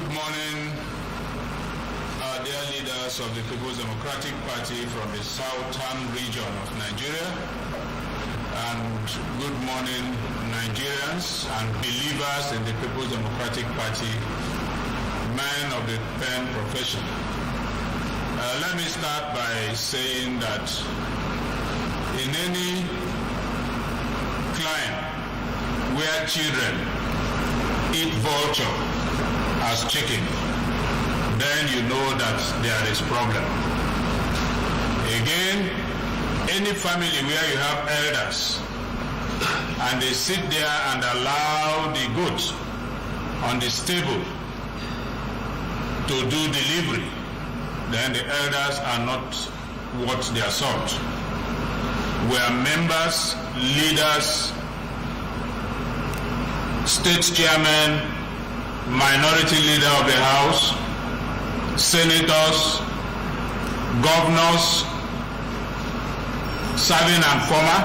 Good morning, our dear leaders of the People's Democratic Party from the southern region of Nigeria, and good morning, Nigerians and believers in the People's Democratic Party, men of the pen profession. Let me start by saying that in any clime where children eat vulture as chicken, then you know that there is problem. Again, any family where you have elders and they sit there and allow the goat on the stable to do delivery, then the elders are not worth their salt. We are members, leaders, state chairmen, minority leader of the House, senators, governors, serving and former,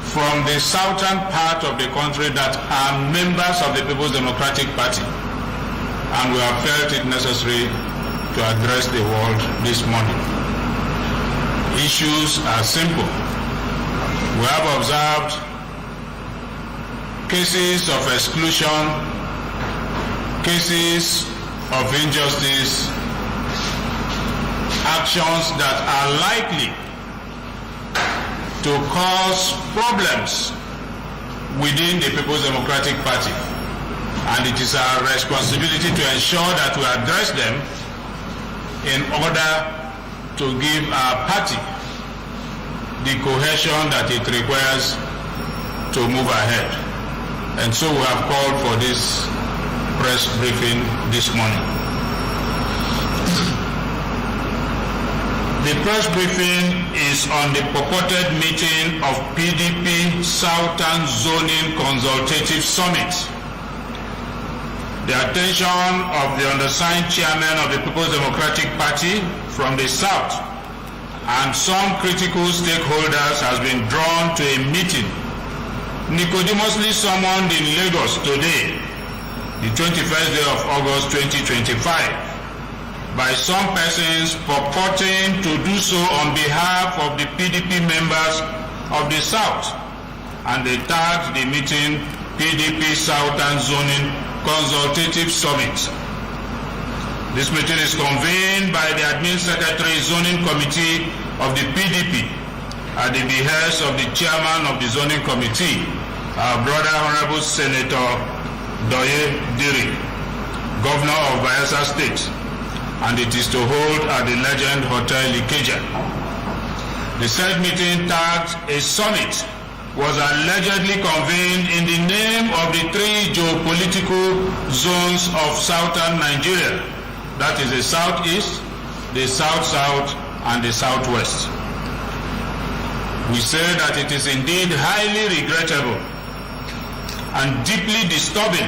from the southern part of the country that are members of the People's Democratic Party. And we have felt it necessary to address the world this morning. Issues are simple. We have observed cases of exclusion, cases of injustice, actions that are likely to cause problems within the People's Democratic Party. And it is our responsibility to ensure that we address them in order to give our party the cohesion that it requires to move ahead. And so we have called for this press briefing this morning. The press briefing is on the purported meeting of PDP Southern Zoning Consultative Summit. The attention of the undersigned chairman of the People's Democratic Party from the South and some critical stakeholders has been drawn to a meeting nicodemously summoned in Lagos today, the 21st day of August 2025, by some persons purporting to do so on behalf of the PDP members of the South, and they tagged the meeting PDP Southern Zoning Consultative Summit. This meeting is convened by the Admin Secretary Zoning Committee of the PDP at the behest of the Chairman of the Zoning Committee, our brother Honorable Senator Doye Diri, Governor of Bayelsa State, and it is to hold at the Legend Hotel Ikeja. The said meeting, tagged a summit, was allegedly convened in the name of the three geopolitical zones of southern Nigeria, that is the southeast, the south-south, and the southwest. We say that it is indeed highly regrettable and deeply disturbing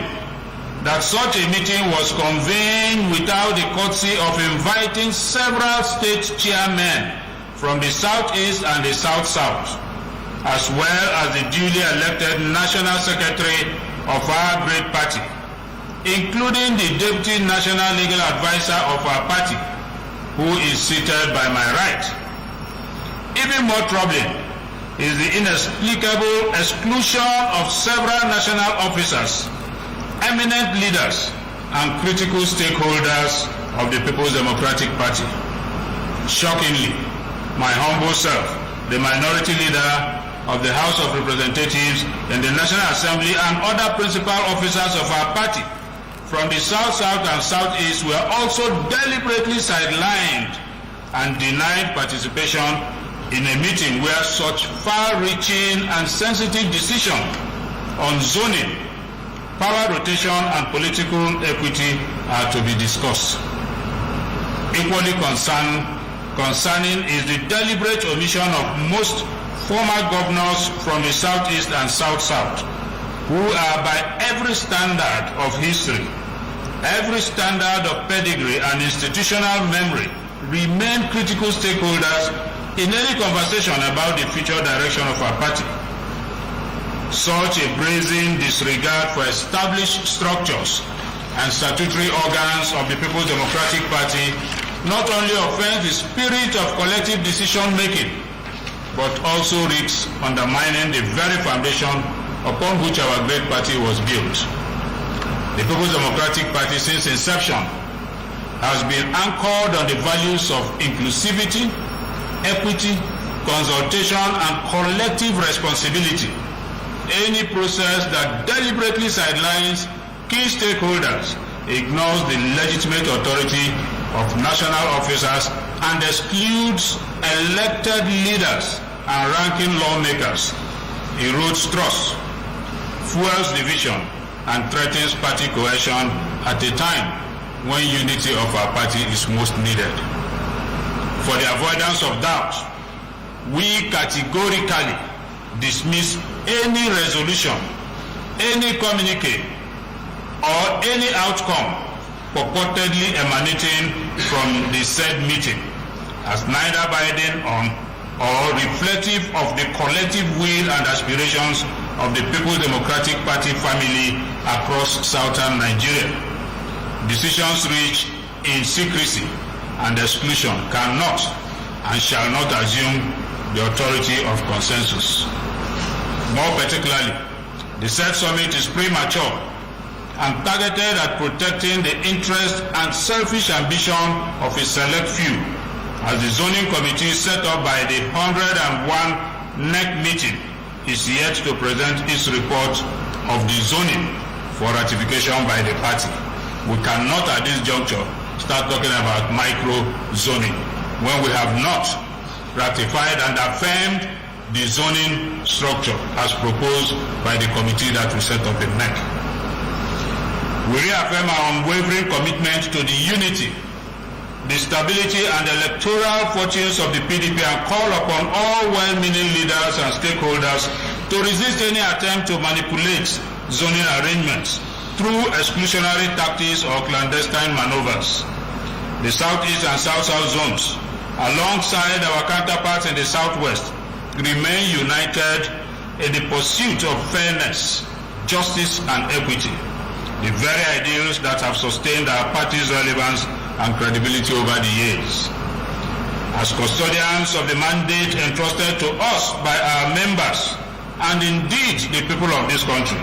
that such a meeting was convened without the courtesy of inviting several state chairmen from the southeast and the south-south, as well as the duly elected national secretary of our great party, including the deputy national legal advisor of our party, who is seated by my right. Even more troubling is the inexplicable exclusion of several national officers, eminent leaders, and critical stakeholders of the People's Democratic Party. Shockingly, my humble self, the minority leader of the House of Representatives in the National Assembly, and other principal officers of our party from the South, South, and Southeast were also deliberately sidelined and denied participation in a meeting where such far-reaching and sensitive decisions on zoning, power rotation, and political equity are to be discussed. Equally concerning is the deliberate omission of most former governors from the Southeast and South-South, who are by every standard of history, every standard of pedigree and institutional memory, remain critical stakeholders in any conversation about the future direction of our party. Such a brazen disregard for established structures and statutory organs of the People's Democratic Party not only offends the spirit of collective decision-making, but also risks undermining the very foundation upon which our great party was built. The People's Democratic Party, since inception, has been anchored on the values of inclusivity, equity, consultation, and collective responsibility. Any process that deliberately sidelines key stakeholders, ignores the legitimate authority of national officers, and excludes elected leaders and ranking lawmakers, erodes trust, fuels division, and threatens party cohesion at a time when unity of our party is most needed. For the avoidance of doubt, we categorically dismiss any resolution, any communique, or any outcome purportedly emanating from the said meeting as neither binding on or reflective of the collective will and aspirations of the People's Democratic Party family across southern Nigeria. Decisions reached in secrecy and exclusion cannot and shall not assume the authority of consensus. More particularly, the said summit is premature and targeted at protecting the interest and selfish ambition of a select few, as the zoning committee set up by the 101 NEC meeting is yet to present its report of the zoning for ratification by the party. We cannot at this juncture start talking about micro-zoning when we have not ratified and affirmed the zoning structure as proposed by the committee that we set up in NEC. We reaffirm our unwavering commitment to the unity, the stability and electoral fortunes of the PDP and call upon all well-meaning leaders and stakeholders to resist any attempt to manipulate zoning arrangements through exclusionary tactics or clandestine maneuvers. The Southeast and South-South zones, alongside our counterparts in the Southwest, remain united in the pursuit of fairness, justice and equity, the very ideals that have sustained our party's relevance and credibility over the years. As custodians of the mandate entrusted to us by our members, and indeed the people of this country,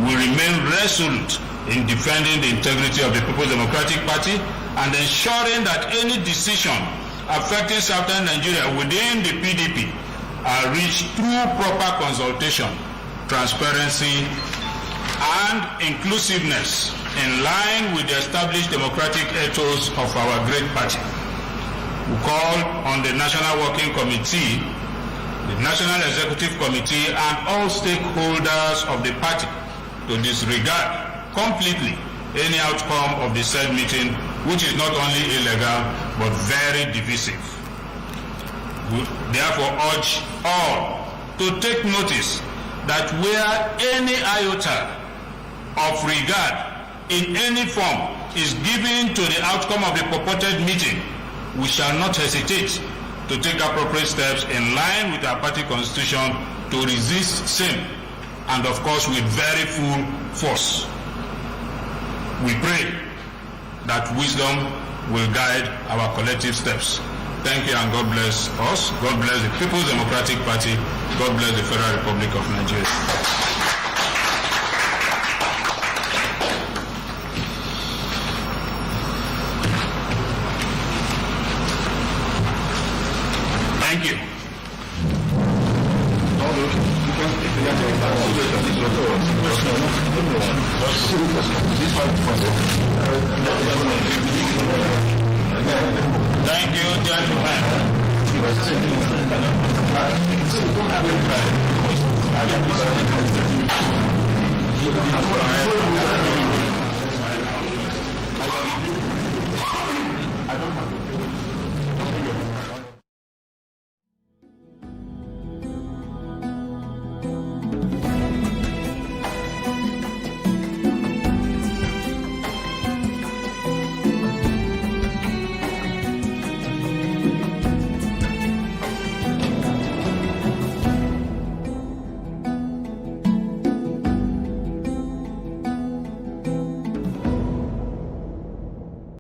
we remain resolute in defending the integrity of the People's Democratic Party and ensuring that any decision affecting Southern Nigeria within the PDP are reached through proper consultation, transparency, and inclusiveness in line with the established democratic ethos of our great party. We call on the National Working Committee, the National Executive Committee, and all stakeholders of the party to disregard completely any outcome of the said meeting, which is not only illegal but very divisive. We therefore urge all to take notice that where any iota of regard in any form is given to the outcome of the purported meeting, we shall not hesitate to take appropriate steps in line with our party constitution to resist same, and of course with very full force. We pray that wisdom will guide our collective steps. Thank you and God bless us. God bless the People's Democratic Party. God bless the Federal Republic of Nigeria. Thank you. Thank you, gentlemen.